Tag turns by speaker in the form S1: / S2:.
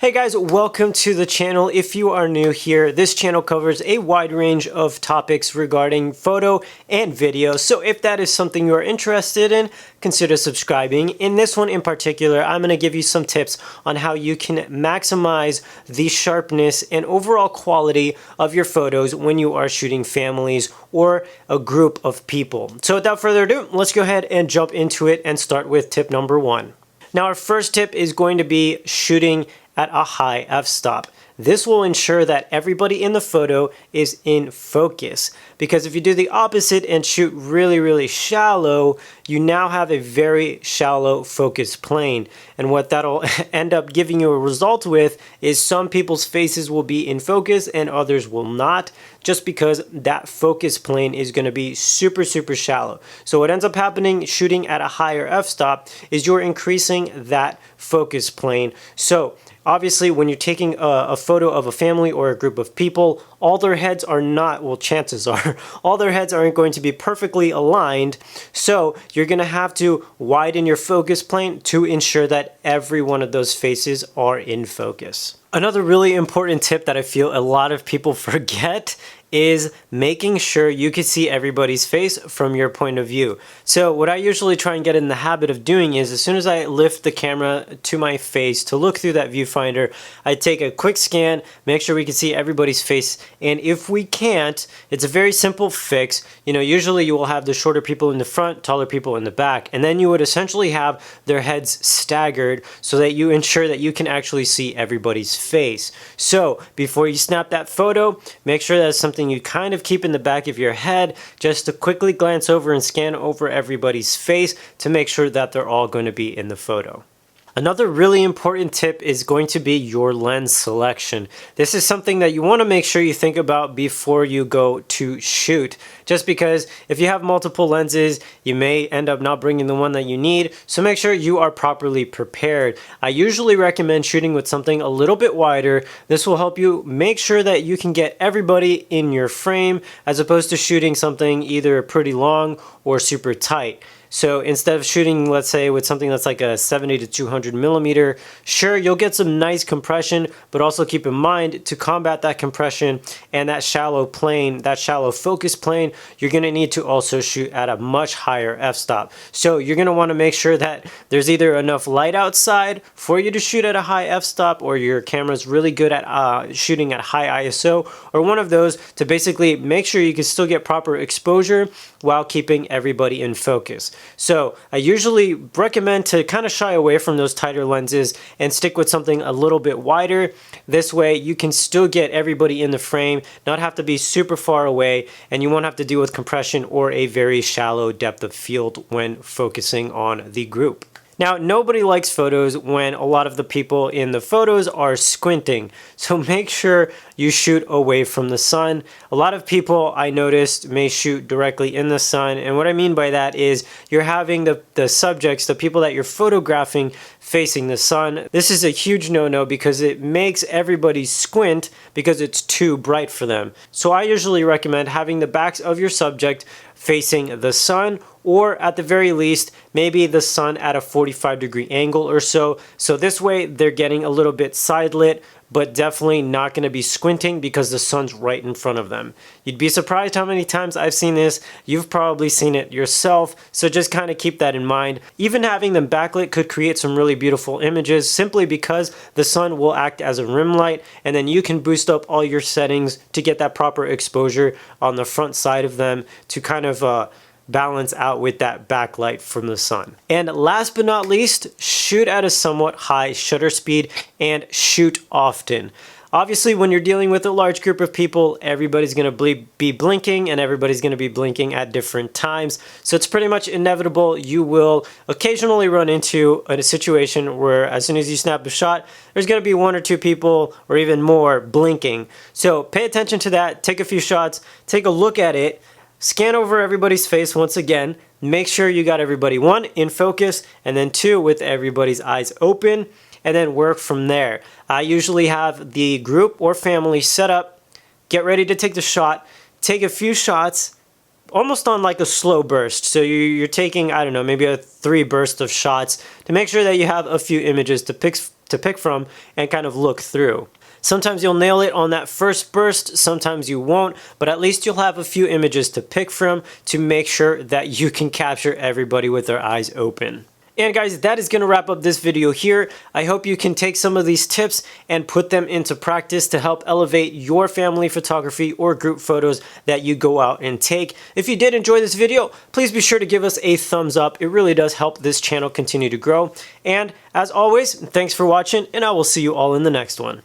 S1: Hey guys, welcome to the channel. If you are new here, this channel covers a wide range of topics regarding photo and video. So if that is something you're interested in, consider subscribing. In this one in particular, I'm going to give you some tips on how you can maximize the sharpness and overall quality of your photos when you are shooting families or a group of people. So without further ado, let's go ahead and jump into it and start with tip number one. Now our first tip is going to be shooting at a high f-stop. This will ensure that everybody in the photo is in focus, because if you do the opposite and shoot really shallow, you now have a very shallow focus plane, and what that'll end up giving you a result with is some people's faces will be in focus and others will not, just because that focus plane is going to be super shallow. So what ends up happening shooting at a higher f-stop is you're increasing that focus plane. So obviously, when you're taking a photo of a family or a group of people, all their heads are not, well, chances are, all their heads aren't going to be perfectly aligned. So you're going to have to widen your focus plane to ensure that every one of those faces are in focus. Another really important tip that I feel a lot of people forget is making sure you can see everybody's face from your point of view. So what I usually try and get in the habit of doing is, as soon as I lift the camera to my face to look through that viewfinder, I take a quick scan, make sure we can see everybody's face, and if we can't, it's a very simple fix. You know, usually you will have the shorter people in the front, taller people in the back, and then you would essentially have their heads staggered so that you ensure that you can actually see everybody's face. So before you snap that photo, make sure that's something you kind of keep in the back of your head, just to quickly glance over and scan over everybody's face to make sure that they're all going to be in the photo. Another really important tip is going to be your lens selection. This is something that you want to make sure you think about before you go to shoot, just because if you have multiple lenses, you may end up not bringing the one that you need, so make sure you are properly prepared. I usually recommend shooting with something a little bit wider. This will help you make sure that you can get everybody in your frame, as opposed to shooting something either pretty long or super tight. So instead of shooting, let's say, with something that's like a 70 to 200 millimeter, sure, you'll get some nice compression, but also keep in mind, to combat that compression and that shallow plane, that shallow focus plane, you're going to need to also shoot at a much higher f-stop. So you're going to want to make sure that there's either enough light outside for you to shoot at a high f-stop, or your camera's really good at shooting at high ISO, or one of those, to basically make sure you can still get proper exposure while keeping everybody in focus. So I usually recommend to kind of shy away from those tighter lenses and stick with something a little bit wider. This way you can still get everybody in the frame, not have to be super far away, and you won't have to deal with compression or a very shallow depth of field when focusing on the group. Now, nobody likes photos when a lot of the people in the photos are squinting, so make sure you shoot away from the sun. A lot of people, I noticed, may shoot directly in the sun, and what I mean by that is you're having the subjects, the people that you're photographing, facing the sun. This is a huge no-no because it makes everybody squint because it's too bright for them. So I usually recommend having the backs of your subject facing the sun, or at the very least, maybe the sun at a 45-degree angle or so. So this way they're getting a little bit side lit, but definitely not going to be squinting because the sun's right in front of them. You'd be surprised how many times I've seen this. You've probably seen it yourself, so just kind of keep that in mind. Even having them backlit could create some really beautiful images, simply because the sun will act as a rim light, and then you can boost up all your settings to get that proper exposure on the front side of them to kind of balance out with that backlight from the sun. And last but not least, shoot at a somewhat high shutter speed and shoot often. Obviously, when you're dealing with a large group of people, everybody's going to be blinking, and everybody's going to be blinking at different times. So it's pretty much inevitable you will occasionally run into a situation where as soon as you snap a shot, there's going to be one or two people or even more blinking. So pay attention to that, take a few shots, take a look at it, scan over everybody's face once again, make sure you got everybody, one, in focus, and then two, with everybody's eyes open, and then work from there. I usually have the group or family set up, get ready to take the shot, take a few shots, almost on like a slow burst. So you're taking, I don't know, maybe a 3 bursts of shots to make sure that you have a few images to to pick from and kind of look through. Sometimes you'll nail it on that first burst, sometimes you won't, but at least you'll have a few images to pick from to make sure that you can capture everybody with their eyes open. And guys, that is going to wrap up this video here. I hope you can take some of these tips and put them into practice to help elevate your family photography or group photos that you go out and take. If you did enjoy this video, please be sure to give us a thumbs up. It really does help this channel continue to grow. And as always, thanks for watching, and I will see you all in the next one.